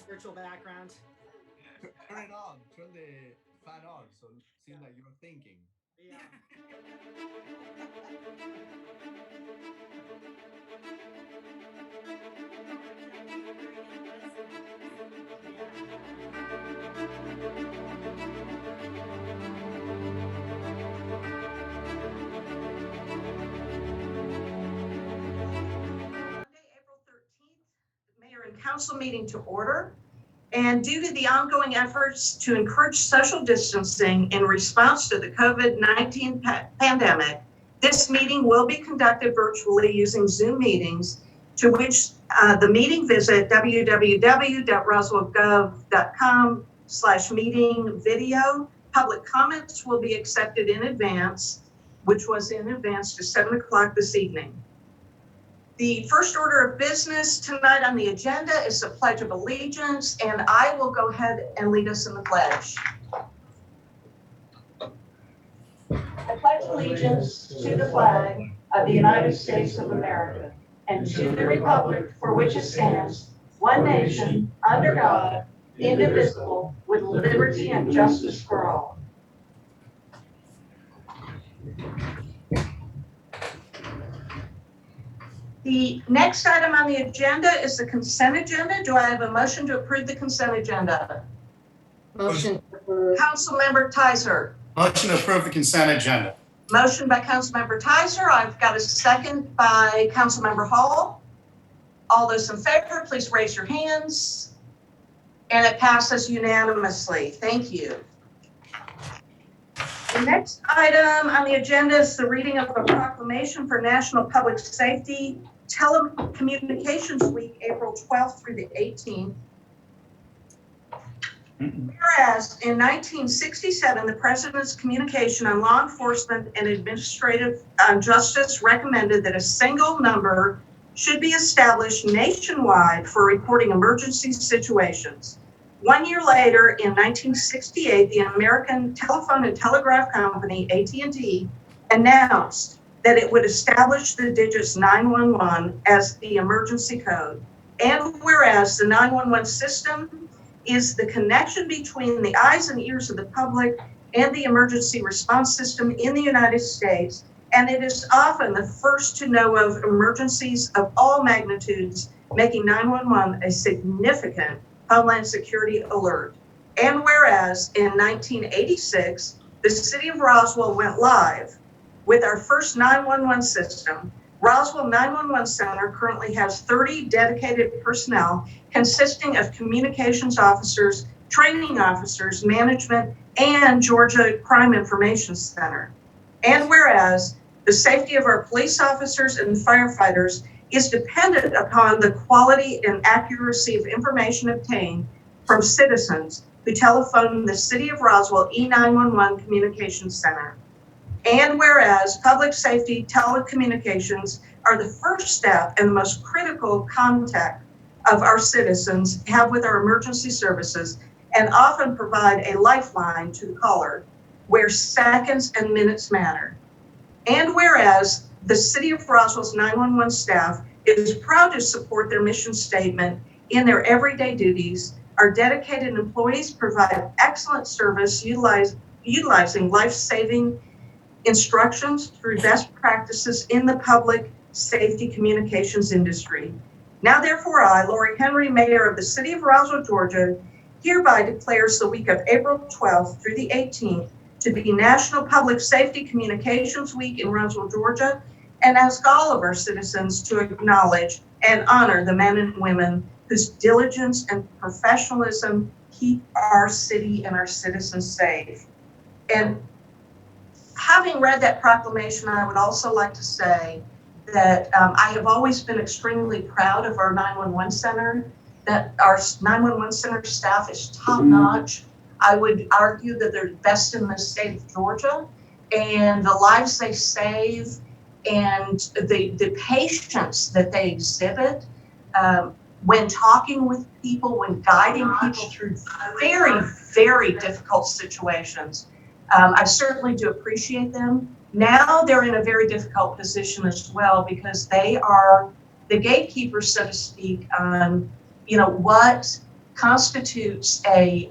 virtual background. Turn it on. Turn the fan on, so it seems like you're thinking. Yeah. Monday, April 13th, Mayor and Council meeting to order. And due to the ongoing efforts to encourage social distancing in response to the COVID-19 pandemic, this meeting will be conducted virtually using Zoom meetings, to which the meeting visit www.roswellgov.com/meeting video. Public comments will be accepted in advance, which was in advance to 7 o'clock this evening. The first order of business tonight on the agenda is the Pledge of Allegiance, and I will go ahead and lead us in the pledge. I pledge allegiance to the flag of the United States of America and to the republic for which it stands, one nation, under God, indivisible, with liberty and justice for all. The next item on the agenda is the consent agenda. Do I have a motion to approve the consent agenda? Motion. Councilmember Tizer. Motion to approve the consent agenda. Motion by Councilmember Tizer. I've got a second by Councilmember Hall. All those in favor, please raise your hands. And it passes unanimously. Thank you. The next item on the agenda is the reading of a proclamation for National Public Safety Telecommunications Week, April 12th through the 18th. Whereas in 1967, the President's Communication on Law Enforcement and Administrative Justice recommended that a single number should be established nationwide for reporting emergency situations. 1 year later, in 1968, the American Telephone and Telegraph Company, AT&T, announced that it would establish the digits 911 as the emergency code. And whereas the 911 system is the connection between the eyes and ears of the public and the emergency response system in the United States, and it is often the first to know of emergencies of all magnitudes, making 911 a significant Homeland Security alert. And whereas in 1986, the city of Roswell went live with our first 911 system, Roswell 911 Center currently has 30 dedicated personnel consisting of communications officers, training officers, management, and Georgia Crime Information Center. And whereas the safety of our police officers and firefighters is dependent upon the quality and accuracy of information obtained from citizens who telephone the City of Roswell E911 Communications Center. And whereas public safety telecommunications are the first step and the most critical contact of our citizens have with our emergency services and often provide a lifeline to the caller where seconds and minutes matter. And whereas the City of Roswell's 911 staff is proud to support their mission statement in their everyday duties, our dedicated employees provide excellent service utilizing life-saving instructions through best practices in the public safety communications industry. Now therefore I, Lori Henry, Mayor of the City of Roswell, Georgia, hereby declares the week of April 12th through the 18th to be National Public Safety Communications Week in Roswell, Georgia, and ask all of our citizens to acknowledge and honor the men and women whose diligence and professionalism keep our city and our citizens safe. And having read that proclamation, I would also like to say that I have always been extremely proud of our 911 center, that our 911 center staff is top notch. I would argue that they're best in the state of Georgia, and the lives they save and the patience that they exhibit when talking with people, when guiding people through very, very difficult situations. I certainly do appreciate them. Now they're in a very difficult position as well because they are the gatekeepers, so to speak, on what constitutes a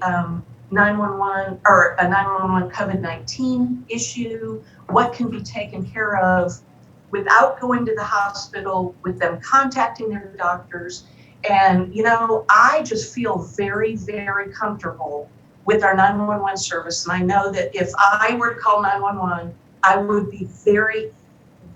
911 or a 911 COVID-19 issue, what can be taken care of without going to the hospital, with them contacting their doctors. And, you know, I just feel very, very comfortable with our 911 service. And I know that if I were to call 911, I would be very,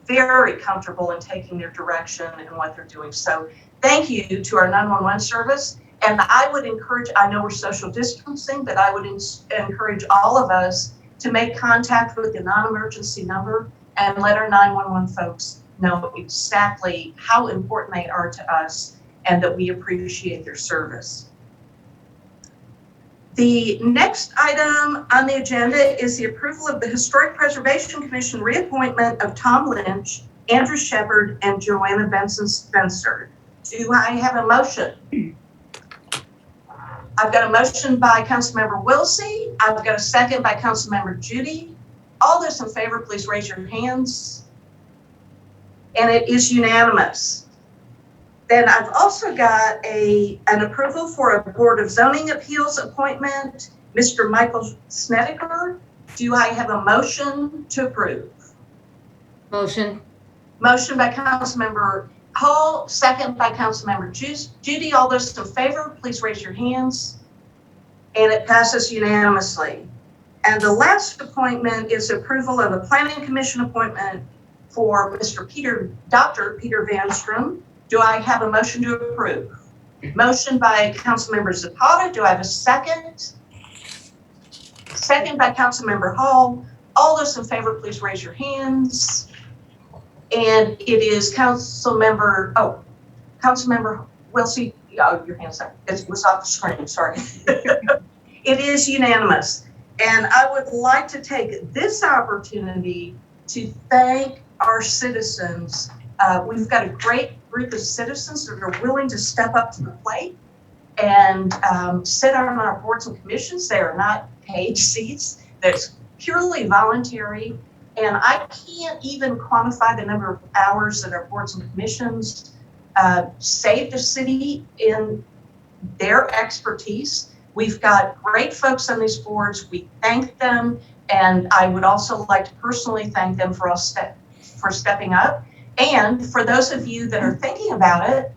very comfortable in taking their direction and what they're doing. So thank you to our 911 service. And I would encourage, I know we're social distancing, but I would encourage all of us to make contact with the non-emergency number and let our 911 folks know exactly how important they are to us and that we appreciate their service. The next item on the agenda is the approval of the Historic Preservation Commission reappointment of Tom Lynch, Andrew Shepard, and Joanna Benson Spencer. Do I have a motion? I've got a motion by Councilmember Wilsey. I've got a second by Councilmember Judy. All those in favor, please raise your hands. And it is unanimous. Then I've also got an approval for a Board of Zoning Appeals appointment, Mr. Michael Snedeker. Do I have a motion to approve? Motion. Motion by Councilmember Hall, second by Councilmember Judy. All those in favor, please raise your hands. And it passes unanimously. And the last appointment is approval of a Planning Commission appointment for Dr. Peter Vanstrom. Do I have a motion to approve? Motion by Councilmember Zapata. Do I have a second? Second by Councilmember Hall. All those in favor, please raise your hands. And it is Councilmember Wilsey. Oh, your hand's up. It was off the screen, sorry. It is unanimous. And I would like to take this opportunity to thank our citizens. We've got a great group of citizens that are willing to step up to the plate and sit on our boards and commissions. They are not paid seats. That's purely voluntary. And I can't even quantify the number of hours that our boards and commissions save the city in their expertise. We've got great folks on these boards. We thank them. And I would also like to personally thank them for stepping up. And for those of you that are thinking about it,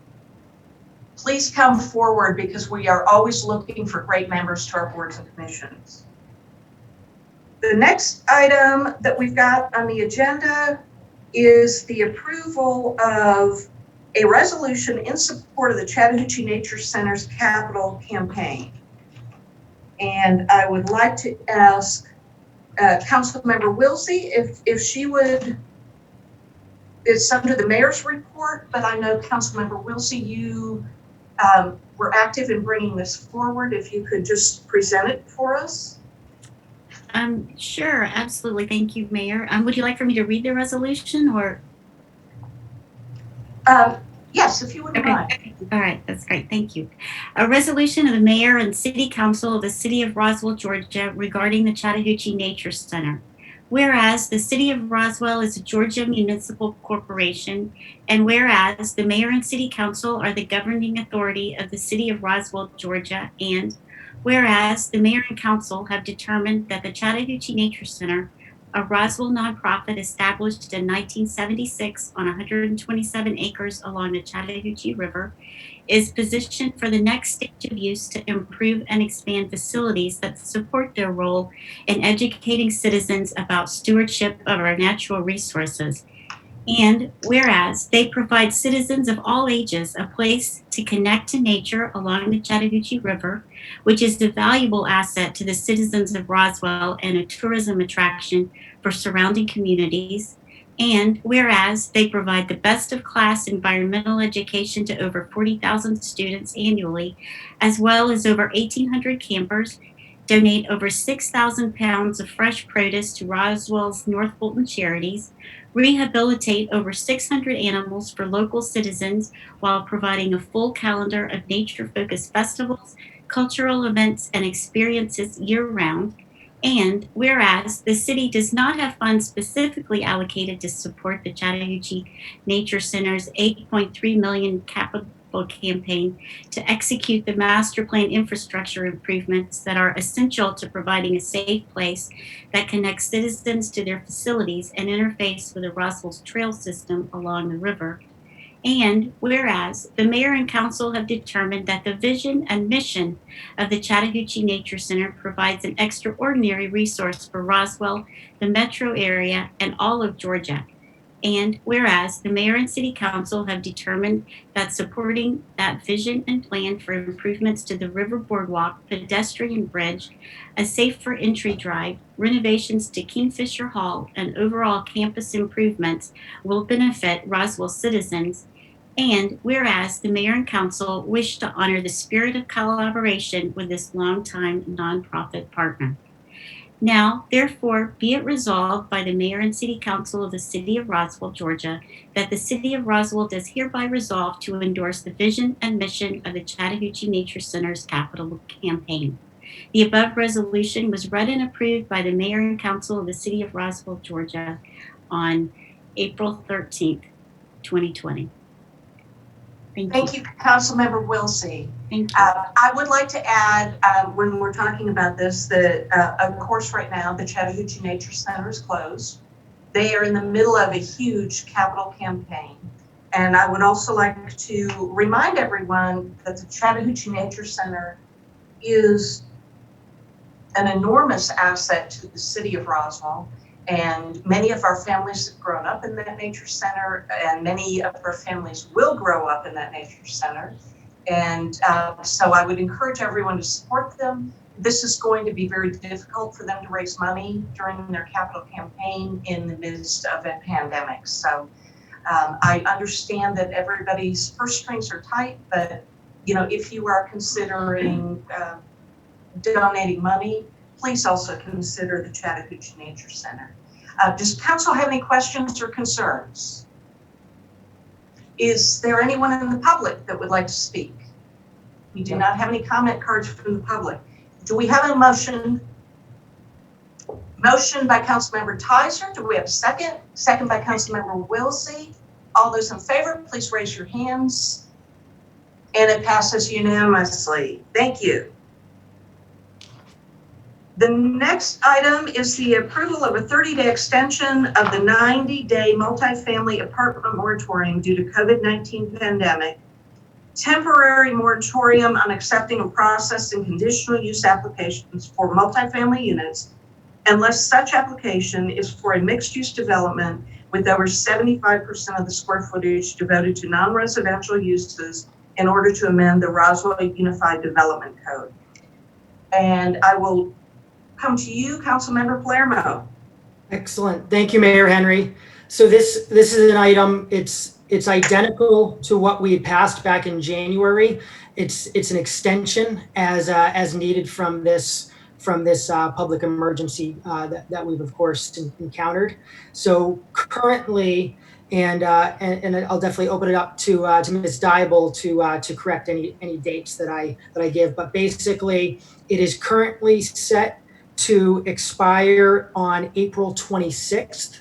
please come forward because we are always looking for great members to our boards and commissions. The next item that we've got on the agenda is the approval of a resolution in support of the Chattahoochee Nature Center's capital campaign. And I would like to ask Councilmember Wilsey if she would, it's under the mayor's report, but I know Councilmember Wilsey, you were active in bringing this forward. If you could just present it for us. Sure, absolutely. Thank you, Mayor. Would you like for me to read the resolution or? Yes, if you wouldn't mind. All right, that's great. Thank you. A resolution of the Mayor and City Council of the City of Roswell, Georgia, regarding the Chattahoochee Nature Center. Whereas the City of Roswell is a Georgia municipal corporation, and whereas the Mayor and City Council are the governing authority of the City of Roswell, Georgia, and whereas the Mayor and Council have determined that the Chattahoochee Nature Center, a Roswell nonprofit established in 1976 on 127 acres along the Chattahoochee River, is positioned for the next stage of use to improve and expand facilities that support their role in educating citizens about stewardship of our natural resources. And whereas they provide citizens of all ages a place to connect to nature along the Chattahoochee River, which is a valuable asset to the citizens of Roswell and a tourism attraction for surrounding communities. And whereas they provide the best of class environmental education to over 40,000 students annually, as well as over 1,800 campers, donate over 6,000 pounds of fresh produce to Roswell's North Fulton charities, rehabilitate over 600 animals for local citizens while providing a full calendar of nature-focused festivals, cultural events, and experiences year-round. And whereas the city does not have funds specifically allocated to support the Chattahoochee Nature Center's $8.3 million capital municipal campaign to execute the master plan infrastructure improvements that are essential to providing a safe place that connects citizens to their facilities and interface with the Roswell's trail system along the river. And whereas the mayor and council have determined that the vision and mission of the Chattahoochee Nature Center provides an extraordinary resource for Roswell, the metro area, and all of Georgia. And whereas the mayor and city council have determined that supporting that vision and plan for improvements to the river boardwalk, pedestrian bridge, a safer entry drive, renovations to Kingfisher Hall, and overall campus improvements will benefit Roswell citizens. And whereas the mayor and council wish to honor the spirit of collaboration with this longtime nonprofit partner. Now, therefore, be it resolved by the mayor and city council of the city of Roswell, Georgia, that the city of Roswell does hereby resolve to endorse the vision and mission of the Chattahoochee Nature Center's capital campaign. The above resolution was read and approved by the mayor and council of the city of Roswell, Georgia on April 13th, 2020. Thank you, Councilmember Wilsey. Thank you. I would like to add, when we're talking about this, that of course right now the Chattahoochee Nature Center is closed. They are in the middle of a huge capital campaign. And I would also like to remind everyone that the Chattahoochee Nature Center is an enormous asset to the city of Roswell. And many of our families have grown up in that nature center, and many of our families will grow up in that nature center. And so I would encourage everyone to support them. This is going to be very difficult for them to raise money during their capital campaign in the midst of a pandemic. So I understand that everybody's purse strings are tight, but if you are considering donating money, please also consider the Chattahoochee Nature Center. Does council have any questions or concerns? Is there anyone in the public that would like to speak? We do not have any comment cards from the public. Do we have a motion? Motion by Councilmember Tizer. Do we have a second? Second by Councilmember Wilsey. All those in favor, please raise your hands. And it passes unanimously. Thank you. The next item is the approval of a 30-day extension of the 90-day multifamily apartment moratorium due to COVID-19 pandemic, temporary moratorium on accepting and processing conditional use applications for multifamily units, unless such application is for a mixed-use development with over 75% of the square footage devoted to non-residential uses in order to amend the Roswell Unified Development Code. And I will come to you, Councilmember Palermo. Excellent. Thank you, Mayor Henry. So this is an item, it's identical to what we had passed back in January. It's an extension as needed from this public emergency that we've of course encountered. So currently, and I'll definitely open it up to Ms. Dybel to correct any dates that I give, but basically it is currently set to expire on April 26th.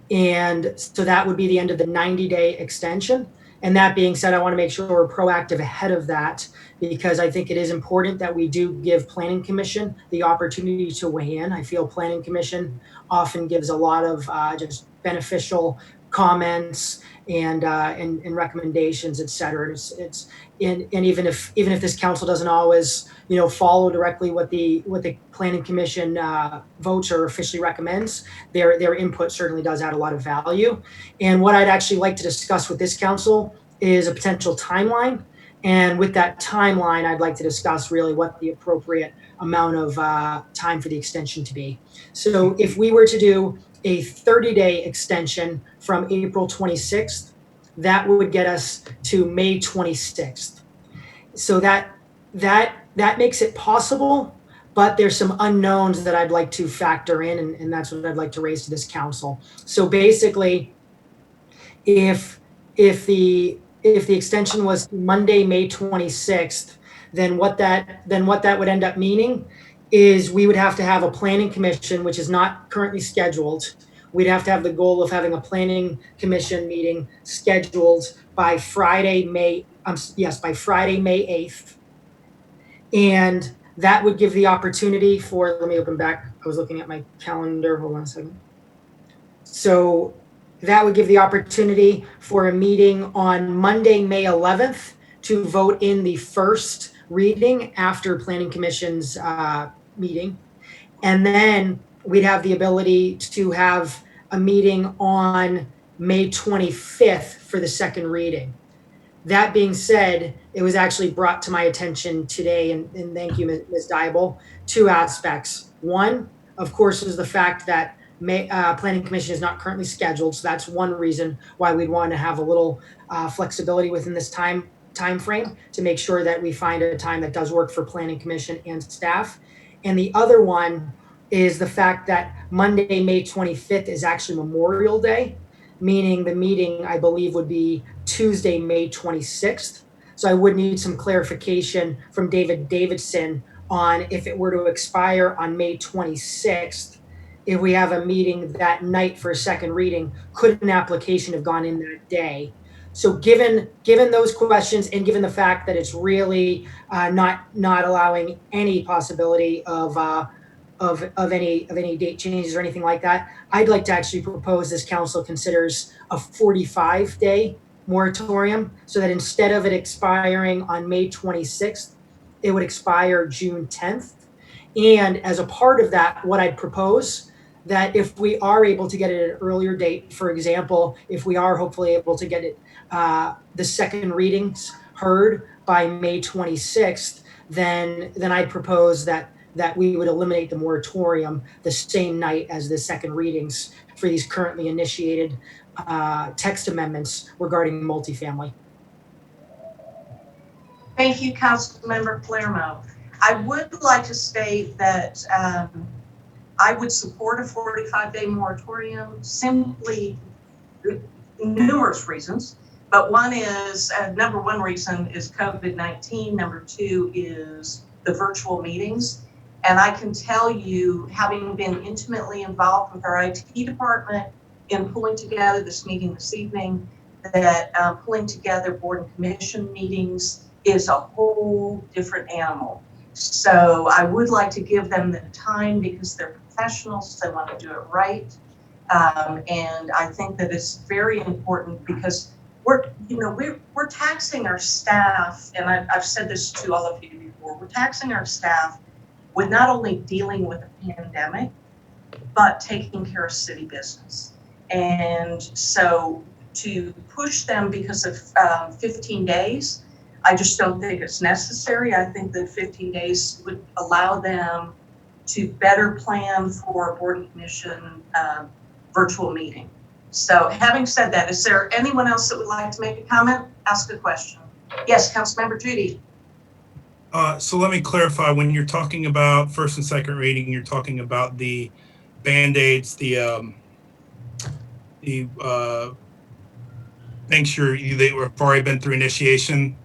And so that would be the end of the 90-day extension. And that being said, I want to make sure we're proactive ahead of that, because I think it is important that we do give Planning Commission the opportunity to weigh in. I feel Planning Commission often gives a lot of just beneficial comments and recommendations, et cetera. And even if this council doesn't always follow directly what the Planning Commission votes or officially recommends, their input certainly does add a lot of value. And what I'd actually like to discuss with this council is a potential timeline. And with that timeline, I'd like to discuss really what the appropriate amount of time for the extension to be. So if we were to do a 30-day extension from April 26th, that would get us to May 26th. So that makes it possible, but there's some unknowns that I'd like to factor in, and that's what I'd like to raise to this council. So basically, if the extension was Monday, May 26th, then what that would end up meaning is we would have to have a planning commission, which is not currently scheduled. We'd have to have the goal of having a planning commission meeting scheduled by Friday, May yes, by Friday, May 8th. And that would give the opportunity for, let me open back. I was looking at my calendar. Hold on a second. So that would give the opportunity for a meeting on Monday, May 11th to vote in the first reading after Planning Commission's meeting. And then we'd have the ability to have a meeting on May 25th for the second reading. That being said, it was actually brought to my attention today, and thank you, Ms. Dybel, two aspects. One, of course, is the fact that Planning Commission is not currently scheduled, so that's one reason why we'd want to have a little flexibility within this time frame to make sure that we find a time that does work for Planning Commission and staff. And the other one is the fact that Monday, May 25th is actually Memorial Day, meaning the meeting, I believe, would be Tuesday, May 26th. So I would need some clarification from David Davidson on if it were to expire on May 26th, if we have a meeting that night for a second reading, could an application have gone in that day? So given those questions and given the fact that it's really not allowing any possibility of any date changes or anything like that, I'd like to actually propose this council considers a 45-day moratorium so that instead of it expiring on May 26th, it would expire June 10th. And as a part of that, what I'd propose that if we are able to get it at an earlier date, for example, if we are hopefully able to get it, the second readings heard by May 26th, then I'd propose that we would eliminate the moratorium the same night as the second readings for these currently initiated text amendments regarding multifamily. Thank you, Councilmember Palermo. I would like to state that I would support a 45-day moratorium, simply numerous reasons. But one is, number one reason is COVID-19. Number two is the virtual meetings. And I can tell you, having been intimately involved with our IT department in pulling together this meeting this evening, that pulling together board and commission meetings is a whole different animal. So I would like to give them the time because they're professionals, they want to do it right. And I think that it's very important because we're taxing our staff, and I've said this to all of you before, we're taxing our staff with not only dealing with a pandemic, but taking care of city business. And so to push them because of 15 days, I just don't think it's necessary. I think that 15 days would allow them to better plan for a board and commission virtual meeting. So having said that, is there anyone else that would like to make a comment, ask a question? Yes, Councilmember Judy. So let me clarify, when you're talking about first and second reading, you're talking about the Band-Aids, the things they were already been through initiation,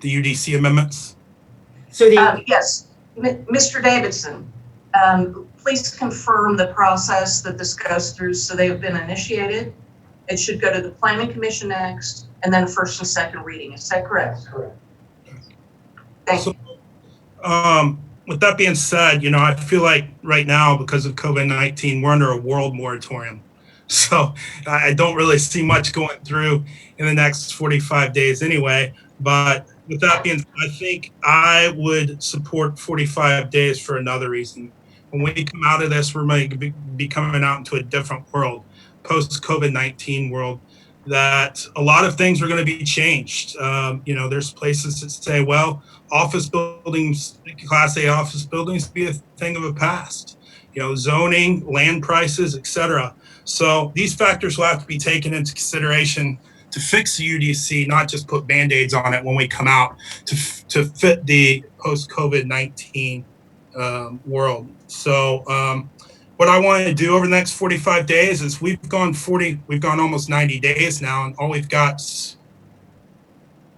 the UDC amendments? So yes, Mr. Davidson, please confirm the process that this goes through. So they have been initiated. It should go to the Planning Commission next, and then first and second reading. Is that correct? That's correct. Thank you. With that being said, I feel like right now, because of COVID-19, we're under a world moratorium. So I don't really see much going through in the next 45 days anyway. But with that being said, I think I would support 45 days for another reason. When we come out of this, we're going to be coming out into a different world, post-COVID-19 world, that a lot of things are going to be changed. There's places that say, well, office buildings, Class A office buildings, be a thing of the past. Zoning, land prices, etc. So these factors will have to be taken into consideration to fix the UDC, not just put Band-Aids on it when we come out to fit the post-COVID-19 world. So what I want to do over the next 45 days is we've gone almost 90 days now, and all we've got is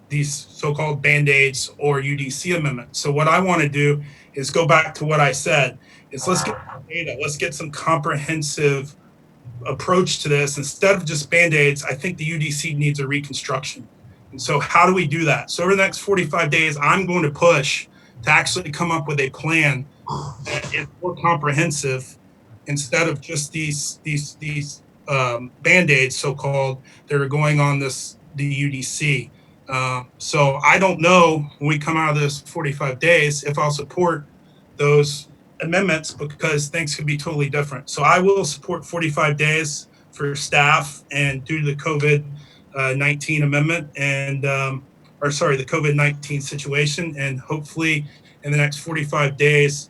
these so-called Band-Aids or UDC amendments. So what I want to do is go back to what I said, is let's get data, let's get some comprehensive approach to this. Instead of just Band-Aids, I think the UDC needs a reconstruction. And so how do we do that? So over the next 45 days, I'm going to push to actually come up with a plan that is more comprehensive instead of just these band-aids, so-called, that are going on the UDC. So I don't know when we come out of this 45 days if I'll support those amendments because things could be totally different. So I will support 45 days for staff and due to the COVID-19 amendment and or sorry, the COVID-19 situation, and hopefully in the next 45 days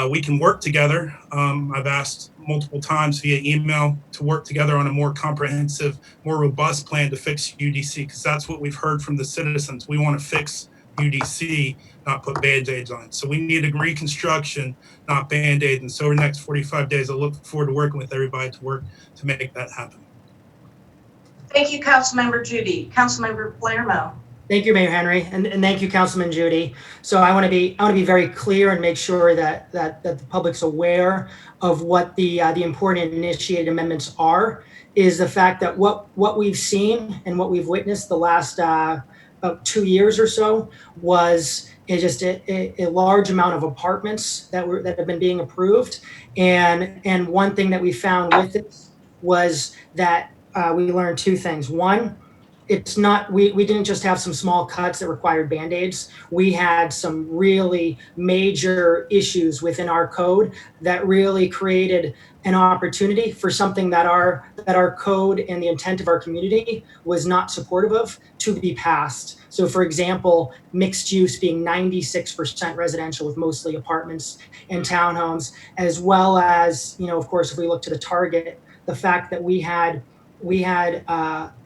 we can work together. I've asked multiple times via email to work together on a more comprehensive, more robust plan to fix UDC, because that's what we've heard from the citizens. We want to fix UDC, not put Band-Aids on. So we need a reconstruction, not Band-Aids. And so over the next 45 days, I look forward to working with everybody to work to make that happen. Thank you, Councilmember Judy. Councilmember Palermo. Thank you, Mayor Henry, and thank you, Councilman Judy. So I want to be very clear and make sure that the public's aware of what the important initiated amendments are. Is the fact that what we've seen and what we've witnessed the last about 2 years or so was just a large amount of apartments that have been being approved, and one thing that we found with it was that we learned two things. One, it's not we didn't just have some small cuts that required band-aids. We had some really major issues within our code that really created an opportunity for something that our code and the intent of our community was not supportive of to be passed. So for example, mixed use being 96% residential with mostly apartments and townhomes, as well as, of course, if we look to the target, the fact that we had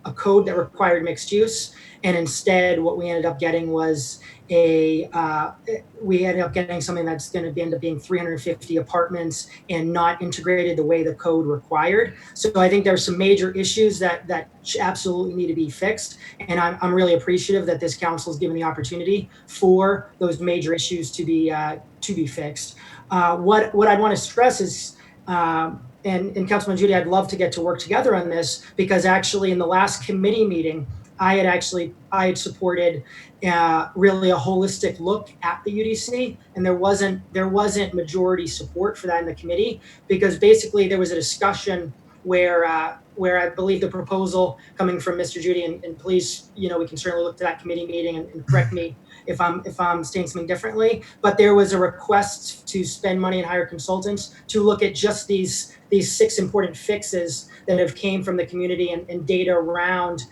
a code that required mixed use, and instead what we ended up getting was we ended up getting something that's going to end up being 350 apartments and not integrated the way the code required. So I think there's some major issues that absolutely need to be fixed, and I'm really appreciative that this council is given the opportunity for those major issues to be fixed. What I want to stress is. And Councilman Judy, I'd love to get to work together on this, because actually in the last committee meeting, I had supported really a holistic look at the UDC, and there wasn't majority support for that in the committee, because basically there was a discussion where I believe the proposal coming from Mr. Judy, and please, we can certainly look to that committee meeting and correct me if I'm saying something differently, but there was a request to spend money and hire consultants to look at just these 6 important fixes that have came from the community and data around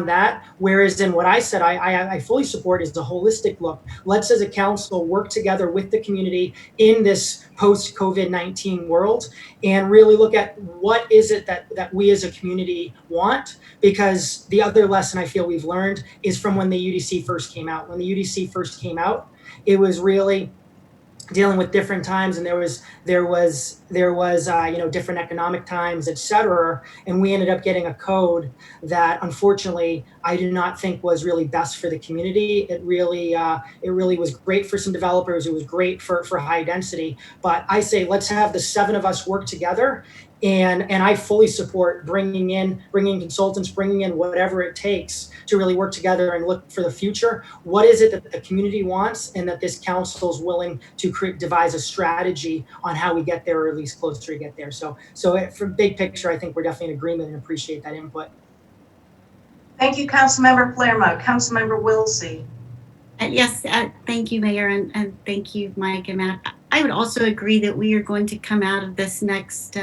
that. Whereas in what I said, I fully support is the holistic look. Let's as a council work together with the community in this post-COVID-19 world and really look at what is it that we as a community want, because the other lesson I feel we've learned is from when the UDC first came out. When the UDC first came out, it was really dealing with different times, and there was different economic times, etc. And we ended up getting a code that unfortunately I do not think was really best for the community. It really was great for some developers. It was great for high density. But I say let's have the 7 of us work together. And I fully support bringing in consultants, bringing in whatever it takes to really work together and look for the future. What is it that the community wants, and that this council is willing to devise a strategy on how we get there, or at least closer to get there. So for big picture, I think we're definitely in agreement and appreciate that input. Thank you, Councilmember Palermo. Councilmember Wilsey. Yes, thank you, Mayor, and thank you, Mike and Matt. I would also agree that we are going to come out of this next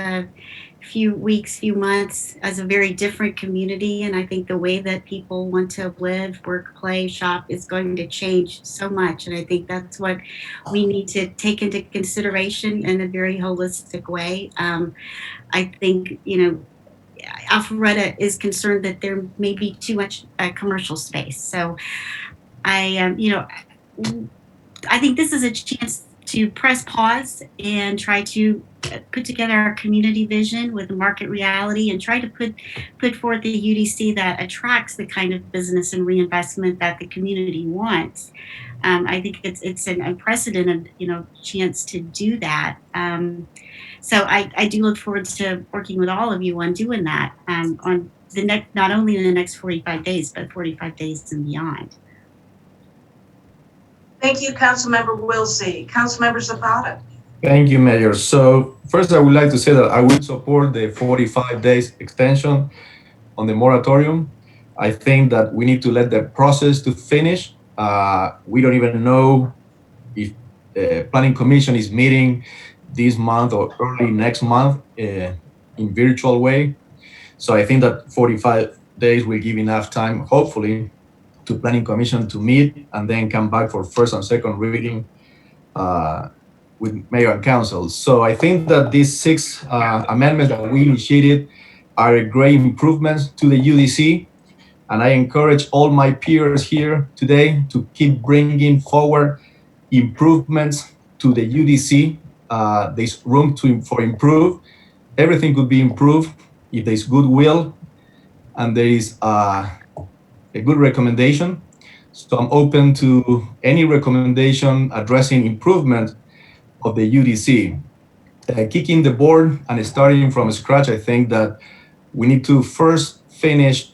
few weeks, few months as a very different community. And I think the way that people want to live, work, play, shop is going to change so much. And I think that's what we need to take into consideration in a very holistic way. I think, Alpharetta is concerned that there may be too much commercial space. So I think this is a chance to press pause and try to put together our community vision with the market reality, and try to put forth a UDC that attracts the kind of business and reinvestment that the community wants. I think it's an unprecedented chance to do that. So I do look forward to working with all of you on doing that, on not only in the next 45 days, but 45 days and beyond. Thank you, Councilmember Wilsey. Councilmember Zapata. Thank you, Mayor. So first, I would like to say that I would support the 45 days extension on the moratorium. I think that we need to let the process to finish. We don't even know if the Planning Commission is meeting this month or early next month in virtual way. So I think that 45 days will give enough time, hopefully, to Planning Commission to meet and then come back for first and second reading with Mayor and Council. So I think that these 6 amendments that we initiated are great improvements to the UDC. And I encourage all my peers here today to keep bringing forward improvements to the UDC. There's room for improve. Everything could be improved if there's goodwill and there is a good recommendation. So I'm open to any recommendation addressing improvement of the UDC. Kicking the board and starting from scratch, I think that we need to first finish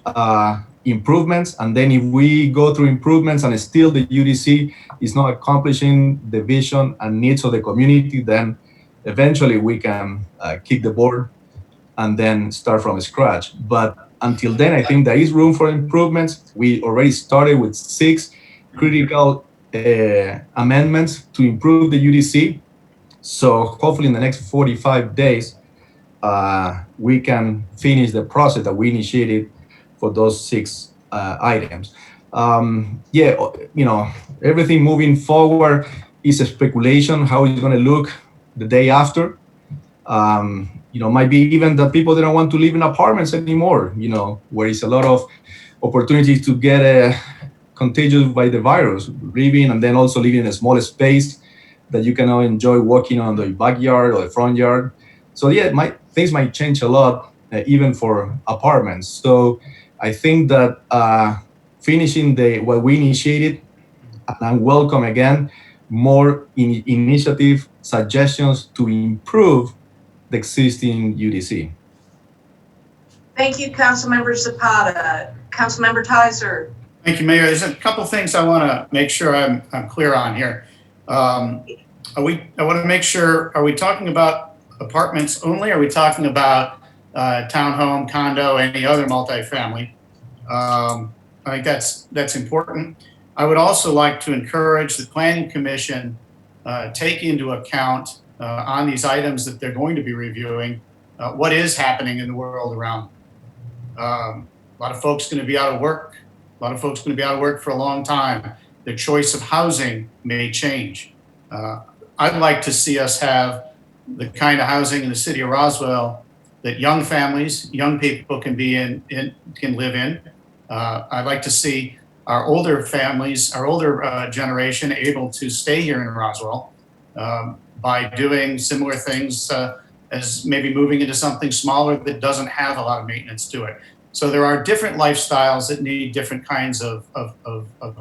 improvements, and then if we go through improvements and still the UDC is not accomplishing the vision and needs of the community, then eventually we can kick the board and then start from scratch. But until then, I think there is room for improvements. We already started with 6 critical amendments to improve the UDC. So hopefully in the next 45 days, we can finish the process that we initiated for those 6 items. Everything moving forward is a speculation, how it's going to look the day after. Might be even that people didn't want to live in apartments anymore, where it's a lot of opportunities to get contagious by the virus, living and then also living in a small space that you can now enjoy walking on the backyard or the front yard. So things might change a lot, even for apartments. So I think that finishing what we initiated, and I welcome again more initiative suggestions to improve the existing UDC. Thank you, Councilmember Zapata. Councilmember Tizer. Thank you, Mayor. There's a couple things I want to make sure I'm clear on here. I want to make sure, are we talking about apartments only? Are we talking about townhome, condo, any other multifamily? I think that's important. I would also like to encourage the Planning Commission take into account on these items that they're going to be reviewing what is happening in the world around them. A lot of folks going to be out of work. A lot of folks going to be out of work for a long time. The choice of housing may change. I'd like to see us have the kind of housing in the city of Roswell that young families, young people can can live in. I'd like to see our older families, our older generation able to stay here in Roswell by doing similar things as maybe moving into something smaller that doesn't have a lot of maintenance to it. So there are different lifestyles that need different kinds of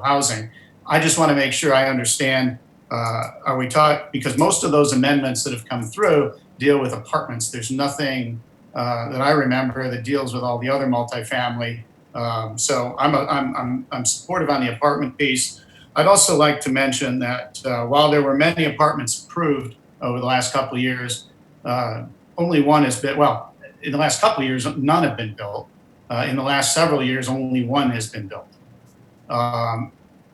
housing. I just want to make sure I understand, are we talking, because most of those amendments that have come through deal with apartments. There's nothing that I remember that deals with all the other multifamily. So I'm supportive on the apartment piece. I'd also like to mention that while there were many apartments approved over the last couple of years, only one has been, well, in the last couple of years, none have been built. In the last several years, only one has been built.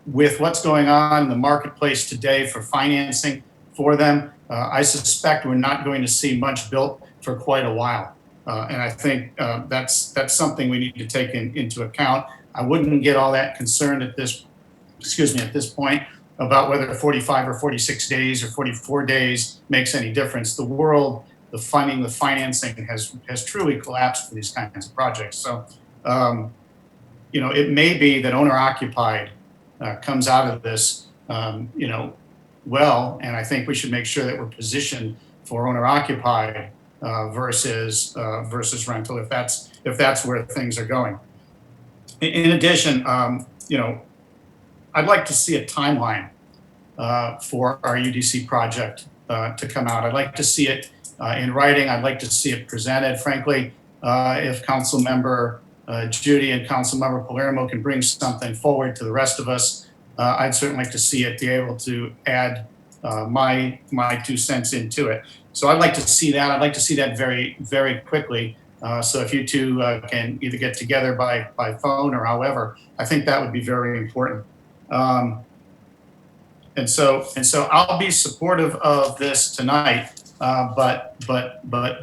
With what's going on in the marketplace today for financing for them, I suspect we're not going to see much built for quite a while. And I think that's something we need to take into account. I wouldn't get all that concerned at this point about whether 45 or 46 days or 44 days makes any difference. The world, the funding, the financing has truly collapsed for these kinds of projects. So, it may be that owner-occupied comes out of this, well, and I think we should make sure that we're positioned for owner-occupied versus rental, if that's where things are going. In addition, I'd like to see a timeline for our UDC project to come out. I'd like to see it in writing. I'd like to see it presented. Frankly, if Councilmember Judy and Councilmember Palermo can bring something forward to the rest of us, I'd certainly like to see it, be able to add my 2 cents into it. So I'd like to see that. I'd like to see that very, very quickly. So if you two can either get together by phone or however, I think that would be very important. And so I'll be supportive of this tonight, but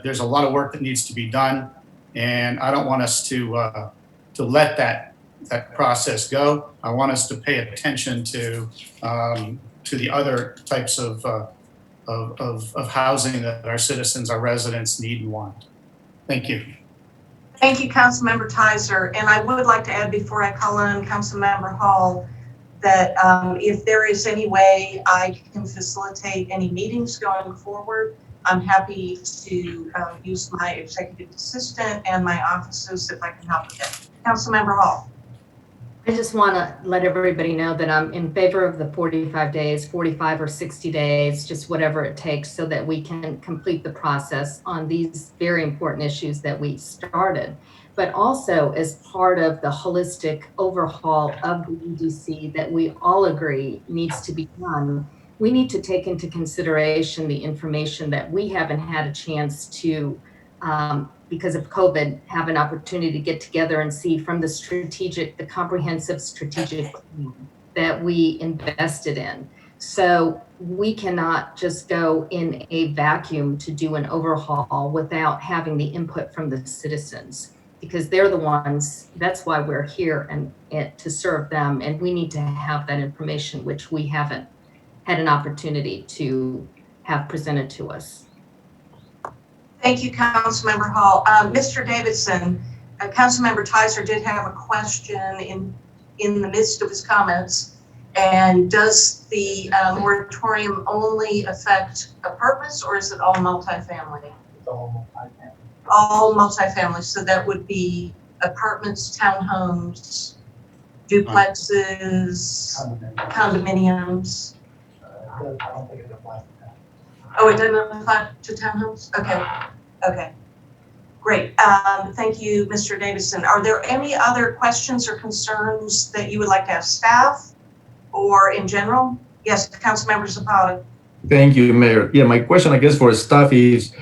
there's a lot of work that needs to be done, and I don't want us to let that process go. I want us to pay attention to the other types of housing that our citizens, our residents need and want. Thank you. Thank you, Councilmember Tizer. And I would like to add before I call on Councilmember Hall that if there is any way I can facilitate any meetings going forward, I'm happy to use my executive assistant and my offices if I can help with it. Councilmember Hall. I just want to let everybody know that I'm in favor of the 45 days, 45 or 60 days, just whatever it takes so that we can complete the process on these very important issues that we started. But also as part of the holistic overhaul of the EDC that we all agree needs to be done, we need to take into consideration the information that we haven't had a chance to because of COVID, have an opportunity to get together and see from the comprehensive strategic plan that we invested in. So we cannot just go in a vacuum to do an overhaul without having the input from the citizens, because they're the ones, that's why we're here and to serve them. And we need to have that information, which we haven't had an opportunity to have presented to us. Thank you, Councilmember Hall. Mr. Davidson, Councilmember Tizer did have a question in the midst of his comments. And does the moratorium only affect apartments, or is it all multifamily? It's all multifamily. All multifamily. So that would be apartments, townhomes, duplexes, condominiums. I don't think it applies to that. Oh, it doesn't apply to townhomes? Okay. Okay. Great. Thank you, Mr. Davidson. Are there any other questions or concerns that you would like to have staff or in general? Yes, Councilmember Zapata. Thank you, Mayor. Yeah, my question, I guess, for staff is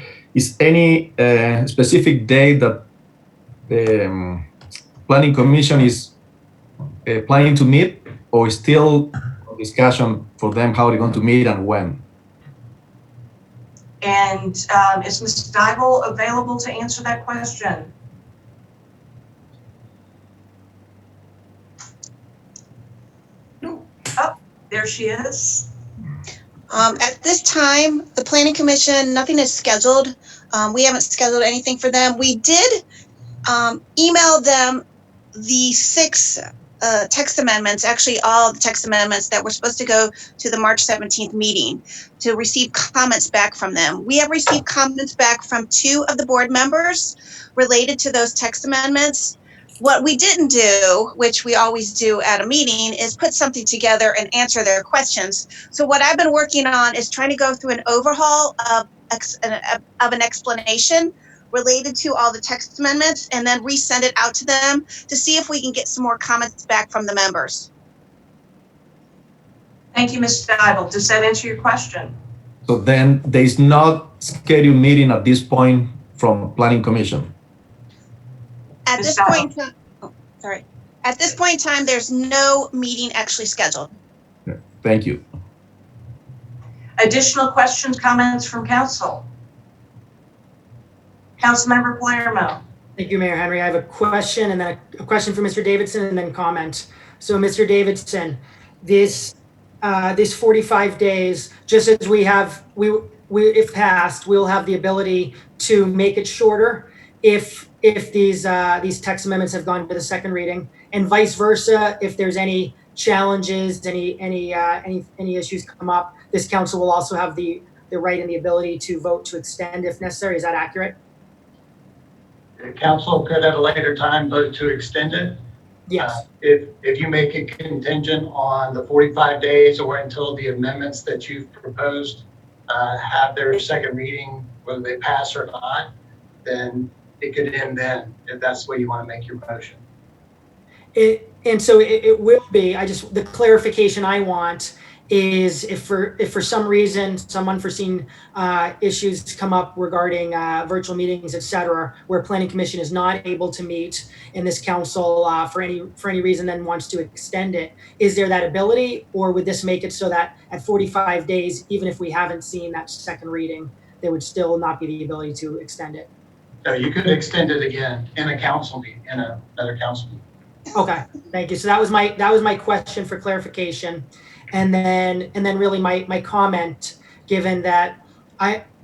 any specific day that the Planning Commission is planning to meet, or is still a discussion for them how they're going to meet and when? And is Ms. Dybel available to answer that question? No. Oh, there she is. At this time, the Planning Commission, nothing is scheduled. We haven't scheduled anything for them. We did email them the 6 text amendments, actually all the text amendments that were supposed to go to the March 17th meeting to receive comments back from them. We have received comments back from 2 of the board members related to those text amendments. What we didn't do, which we always do at a meeting, is put something together and answer their questions. So what I've been working on is trying to go through an overhaul of an explanation related to all the text amendments and then resend it out to them to see if we can get some more comments back from the members. Thank you, Ms. Dybel. Does that answer your question? So then there's not scheduled meeting at this point from Planning Commission? At this point in time, At this point in time, there's no meeting actually scheduled. Thank you. Additional questions, comments from council? Councilmember Palermo. Thank you, Mayor Henry. I have a question and then a question for Mr. Davidson and then comment. So Mr. Davidson, this 45 days, just as we if passed, we'll have the ability to make it shorter if these text amendments have gone to the second reading, and vice versa. If there's any challenges, any issues come up, this council will also have the right and the ability to vote to extend if necessary. Is that accurate? The council could at a later time vote to extend it. Yes. If you make it contingent on the 45 days or until the amendments that you've proposed have their second reading, whether they pass or not, then it could end then, if that's the way you want to make your motion. It will be. The clarification I want is if for some reason, some unforeseen issues come up regarding virtual meetings, et cetera, where planning commission is not able to meet and this council for any reason then wants to extend it, is there that ability, or would this make it so that at 45 days, even if we haven't seen that second reading, there would still not be the ability to extend it? So you could extend it again in a council meeting, in another council meeting. Okay, thank you. So that was my question for clarification. And then really my comment, given that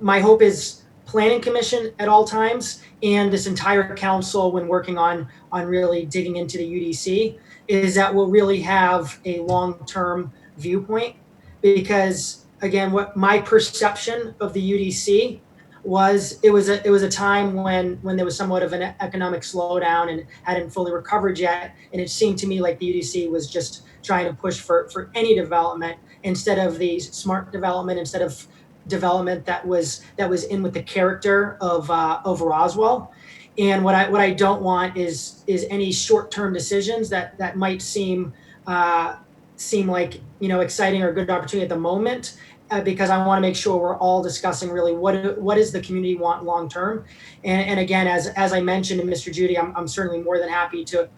my hope is planning commission at all times and this entire council when working on really digging into the UDC is that we'll really have a long-term viewpoint, because again, what my perception of the UDC was, it was a time when there was somewhat of an economic slowdown and hadn't fully recovered yet, and it seemed to me like the UDC was just trying to push for any development instead of the smart development, instead of development that was in with the character of Roswell. And what I don't want is any short-term decisions that might seem like exciting or good opportunity at the moment, because I want to make sure we're all discussing really what does the community want long term. And again, as I mentioned to Mr. Judy, I'm certainly more than happy to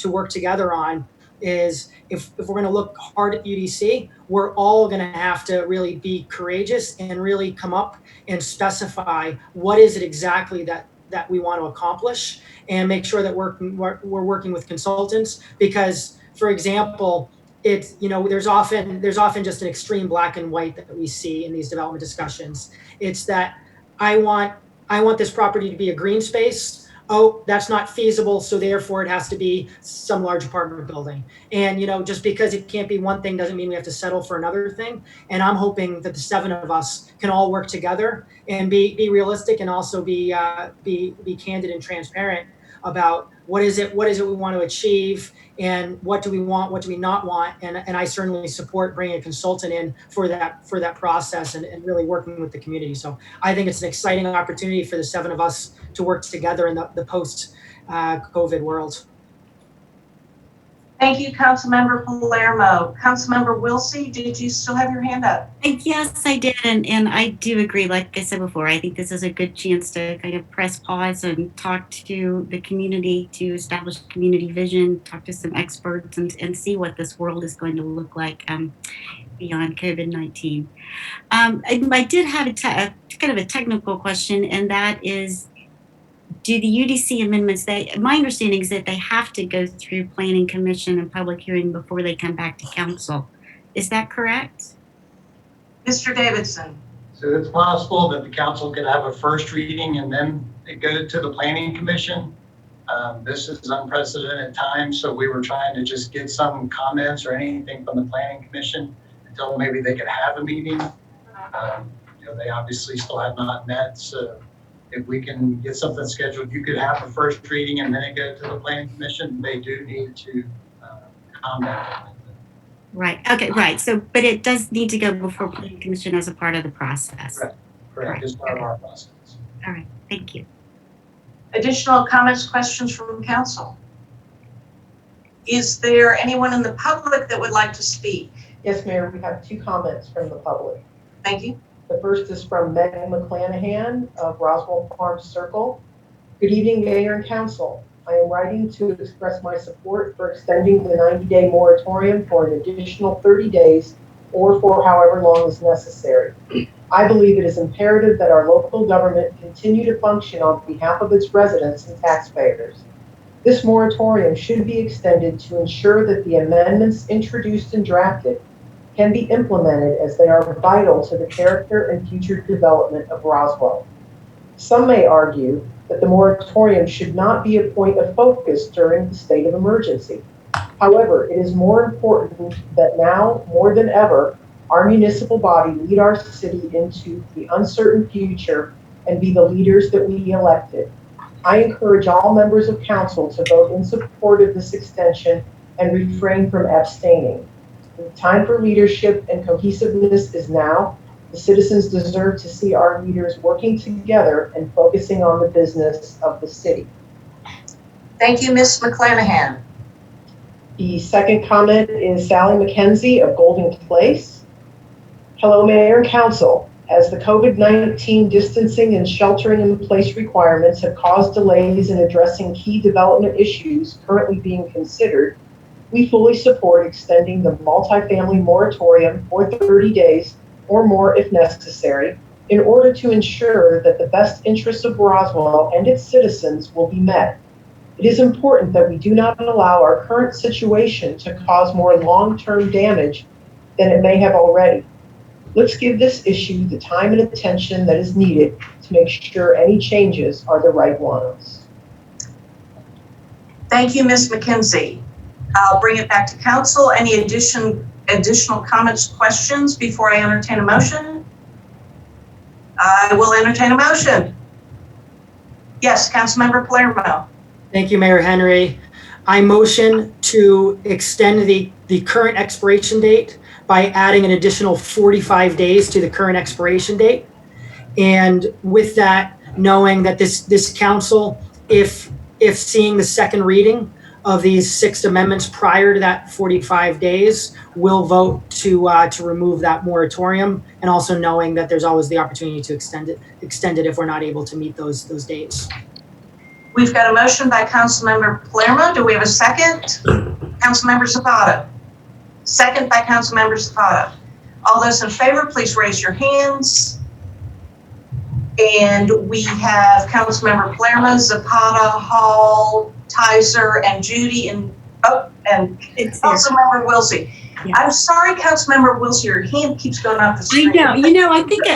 work together on is if we're going to look hard at UDC, we're all going to have to really be courageous and really come up and specify what is it exactly that we want to accomplish, and make sure that we're working with consultants, because for example, it's, there's often just an extreme black and white that we see in these development discussions. It's that I want this property to be a green space. Oh, that's not feasible, so therefore it has to be some large apartment building. And just because it can't be one thing doesn't mean we have to settle for another thing. And I'm hoping that the 7 of us can all work together and be realistic, and also be candid and transparent about what is it we want to achieve, and what do we want, what do we not want. And I certainly support bringing a consultant in for that process, and really working with the community. So I think it's an exciting opportunity for the 7 of us to work together in the post-COVID world. Thank you, Councilmember Palermo. Councilmember Wilsey, did you still have your hand up? Yes, I did. And I do agree. Like I said before, I think this is a good chance to kind of press pause and talk to the community, to establish community vision, talk to some experts, and see what this world is going to look like beyond COVID-19. I did have a kind of a technical question, and that is, do the UDC amendments, my understanding is that they have to go through planning commission and public hearing before they come back to council. Is that correct? Mr. Davidson. So it's possible that the council could have a first reading and then it go to the planning commission. This is unprecedented time, so we were trying to just get some comments or anything from the planning commission until maybe they could have a meeting. They obviously still have not met, so if we can get something scheduled, you could have a first reading and then it go to the planning commission. They do need to comment on it. Right. Okay. Right. So, but it does need to go before planning commission as a part of the process. Correct. Right. As part of our process. All right. Thank you. Additional comments, questions from council? Is there anyone in the public that would like to speak? Yes, Mayor, we have 2 comments from the public. Thank you. The first is from Megan McClanahan of Roswell Farm Circle. Good evening, Mayor and Council. I am writing to express my support for extending the 90-day moratorium for an additional 30 days or for however long is necessary. I believe it is imperative that our local government continue to function on behalf of its residents and taxpayers. This moratorium should be extended to ensure that the amendments introduced and drafted can be implemented, as they are vital to the character and future development of Roswell. Some may argue that the moratorium should not be a point of focus during the state of emergency. However, it is more important that now, more than ever, our municipal body lead our city into the uncertain future and be the leaders that we elected. I encourage all members of council to vote in support of this extension and refrain from abstaining. The time for leadership and cohesiveness is now, The citizens deserve to see our leaders working together and focusing on the business of the city. Thank you, Ms. McClanahan. The second comment is Sally McKenzie of Golden Place. Hello, Mayor and Council. As the COVID-19 distancing and sheltering in place requirements have caused delays in addressing key development issues currently being considered, we fully support extending the multifamily moratorium for 30 days or more if necessary in order to ensure that the best interests of Roswell and its citizens will be met. It is important that we do not allow our current situation to cause more long-term damage than it may have already. Let's give this issue the time and attention that is needed to make sure any changes are the right ones. Thank you, Ms. McKenzie. I'll bring it back to council. Any additional comments, questions before I entertain a motion? I will entertain a motion. Yes, Councilmember Palermo. Thank you, Mayor Henry. I motion to extend the current expiration date by adding an additional 45 days to the current expiration date. And with that, knowing that this council, if seeing the second reading of these 6 amendments prior to that 45 days, will vote to remove that moratorium, and also knowing that there's always the opportunity to extend it if we're not able to meet those dates. We've got a motion by Councilmember Palermo. Do we have a second? Councilmember Zapata. Second by Councilmember Zapata. All those in favor, please raise your hands. And we have Councilmember Palermo, Zapata, Hall, Tizer, and Judy, and Councilmember Wilsey. Yeah. I'm sorry, Councilmember Wilsey, your hand keeps going off the screen. I know. I think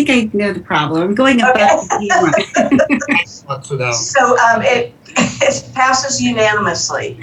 I know the problem. I'm going above the camera. So it passes unanimously.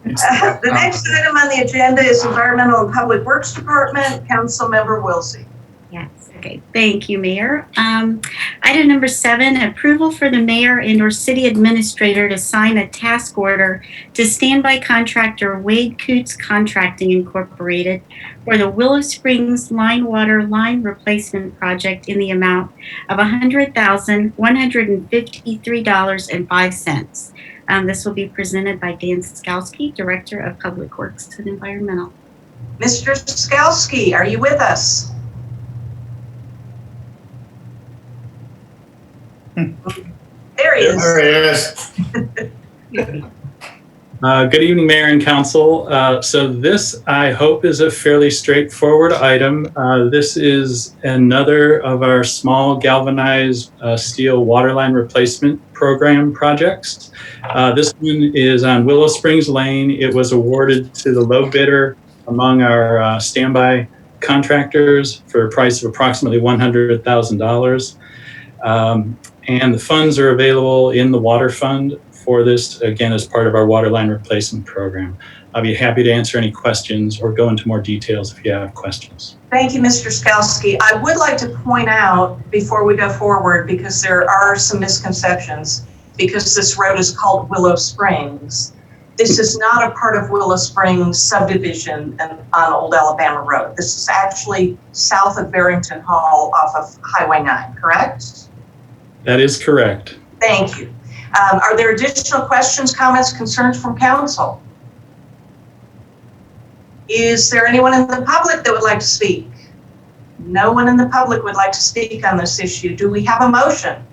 The next item on the agenda is Environmental and Public Works Department. Councilmember Wilsey. Yes. Okay. Thank you, Mayor. Item number 7, approval for the mayor and/or city administrator to sign a task order to standby contractor Wade Coots Contracting Incorporated for the Willow Springs Line Water Line Replacement Project in the amount of $100,153.05. This will be presented by Dan Skowski, Director of Public Works and Environmental. Mr. Skowski, are you with us? There he is. There he is. Good evening, Mayor and Council. So this, I hope, is a fairly straightforward item. This is another of our small galvanized steel waterline replacement program projects. This one is on Willow Springs Lane. It was awarded to the low bidder among our standby contractors for a price of approximately $100,000. And the funds are available in the water fund for this, again, as part of our waterline replacement program. I'll be happy to answer any questions or go into more details if you have questions. Thank you, Mr. Skowski. I would like to point out before we go forward, because there are some misconceptions, because this road is called Willow Springs. This is not a part of Willow Springs subdivision on Old Alabama Road. This is actually south of Barrington Hall off of Highway 9, correct? That is correct. Thank you. Are there additional questions, comments, concerns from council? Is there anyone in the public that would like to speak? No one in the public would like to speak on this issue. Do we have a motion?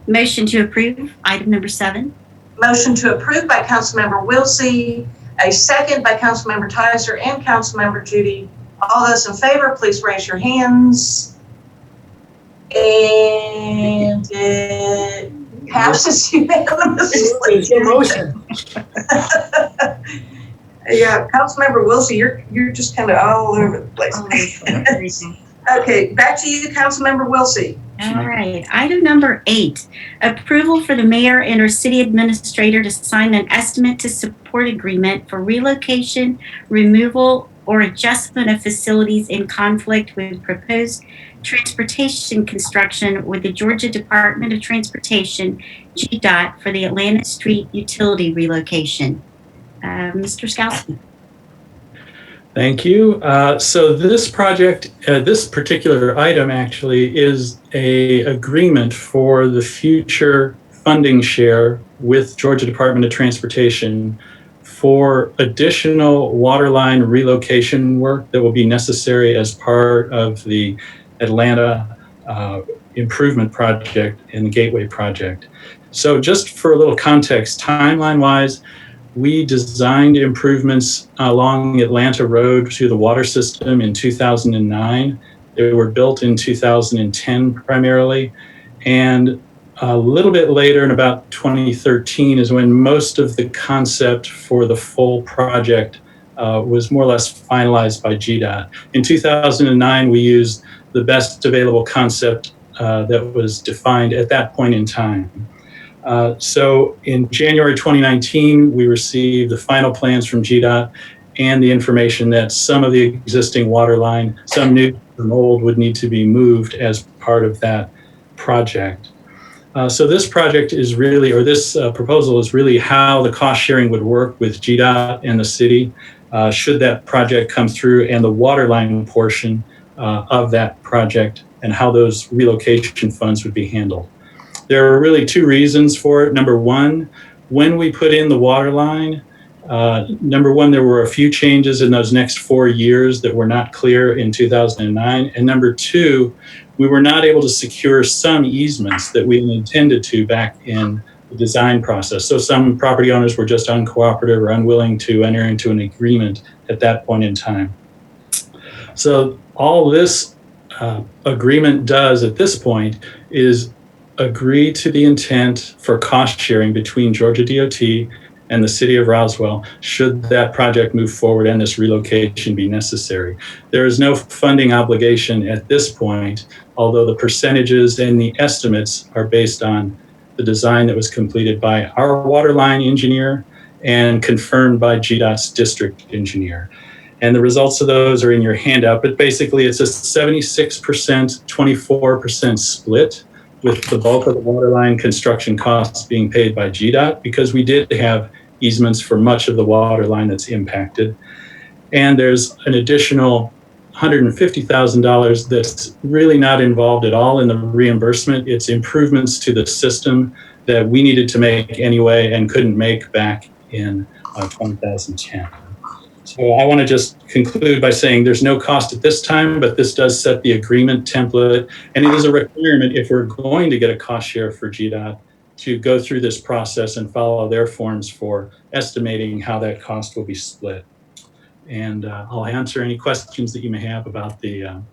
Motion to approve item number 7. Motion to approve by Councilmember Wilsey, a second by Councilmember Tizer and Councilmember Judy. All those in favor, please raise your hands. And it passes unanimously. Motion. Yeah, Councilmember Wilsey, you're just kind of all over the place. Okay, back to you, Councilmember Wilsey. All right. Item number 8, approval for the mayor and/or city administrator to sign an estimate to support agreement for relocation, removal, or adjustment of facilities in conflict with proposed transportation construction with the Georgia Department of Transportation, GDOT, for the Atlanta Street utility relocation. Mr. Skowski. Thank you. So this project, this particular item actually is a agreement for the future funding share with Georgia Department of Transportation for additional waterline relocation work that will be necessary as part of the Atlanta improvement project and the Gateway project. So just for a little context, timeline-wise, we designed improvements along Atlanta Road to the water system in 2009. They were built in 2010 primarily. And a little bit later, in about 2013, is when most of the concept for the full project was more or less finalized by GDOT. In 2009, we used the best available concept that was defined at that point in time. So in January 2019, we received the final plans from GDOT and the information that some of the existing water line, some new, some old, would need to be moved as part of that project. So this project is really, or this proposal is really how the cost sharing would work with GDOT and the city should that project come through, and the water line portion of that project and how those relocation funds would be handled. There are really two reasons for it. Number one, when we put in the water line, number one, there were a few changes in those next 4 years that were not clear in 2009. And number two, we were not able to secure some easements that we intended to back in the design process. So some property owners were just uncooperative or unwilling to enter into an agreement at that point in time. So all this agreement does at this point is agree to the intent for cost sharing between Georgia DOT and the city of Roswell should that project move forward and this relocation be necessary. There is no funding obligation at this point, although the percentages and the estimates are based on the design that was completed by our waterline engineer and confirmed by GDOT's district engineer. And the results of those are in your handout, but basically it's a 76%, 24% split, with the bulk of the waterline construction costs being paid by GDOT, because we did have easements for much of the waterline that's impacted. And there's an additional $150,000 that's really not involved at all in the reimbursement. It's improvements to the system that we needed to make anyway and couldn't make back in 2010. So I want to just conclude by saying there's no cost at this time, but this does set the agreement template. And it is a requirement if we're going to get a cost share for GDOT to go through this process and follow their forms for estimating how that cost will be split. And I'll answer any questions that you may have about the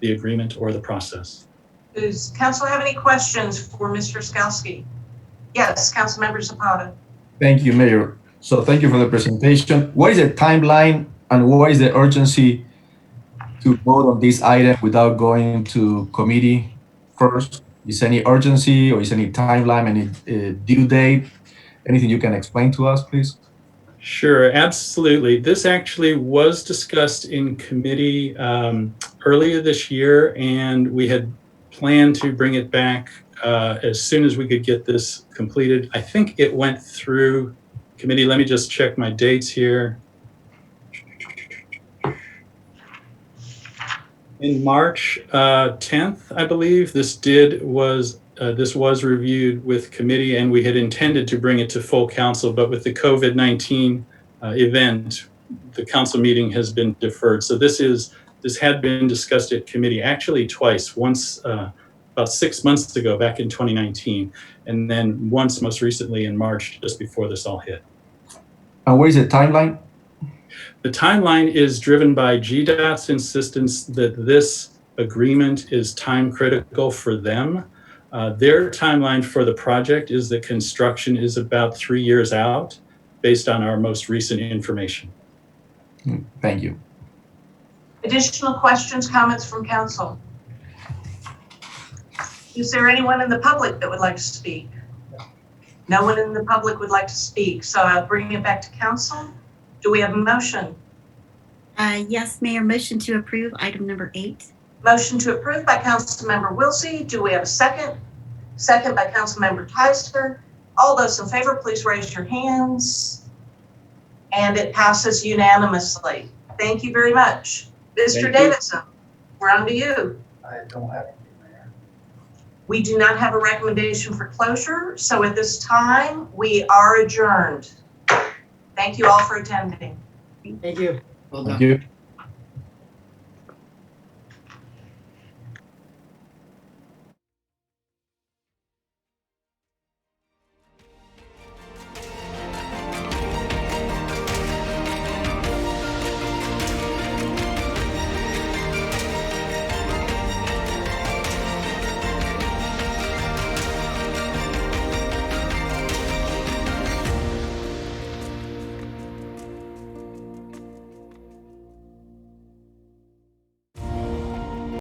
agreement or the process. Does council have any questions for Mr. Skalski? Yes, Councilmember Zapata. Thank you, Mayor. So thank you for the presentation. What is the timeline and what is the urgency to vote on this item without going to committee first? Is any urgency or is any timeline, any due date? Anything you can explain to us, please? Sure, absolutely. This actually was discussed in committee earlier this year, and we had planned to bring it back as soon as we could get this completed. I think it went through committee. Let me just check my dates here. In March 10th, I believe, this was reviewed with committee, and we had intended to bring it to full council, but with the COVID-19 event, the council meeting has been deferred. So this had been discussed at committee actually twice, once about 6 months ago back in 2019, and then once most recently in March, just before this all hit. And what is the timeline? The timeline is driven by GDOT's insistence that this agreement is time critical for them. Their timeline for the project is that construction is about 3 years out based on our most recent information. Thank you. Additional questions, comments from council? Is there anyone in the public that would like to speak? No one in the public would like to speak, so I'll bring it back to council. Do we have a motion? Yes, Mayor, motion to approve item number 8. Motion to approve by Councilmember Wilsey. Do we have a second? Second by Councilmember Tyster. All those in favor, please raise your hands. And it passes unanimously. Thank you very much. Thank Mr. you. Davidson, we're on to you. I don't have anything, Mayor. We do not have a recommendation for closure, so at this time, we are adjourned. Thank you all for attending. Thank you. Well Thank done. you.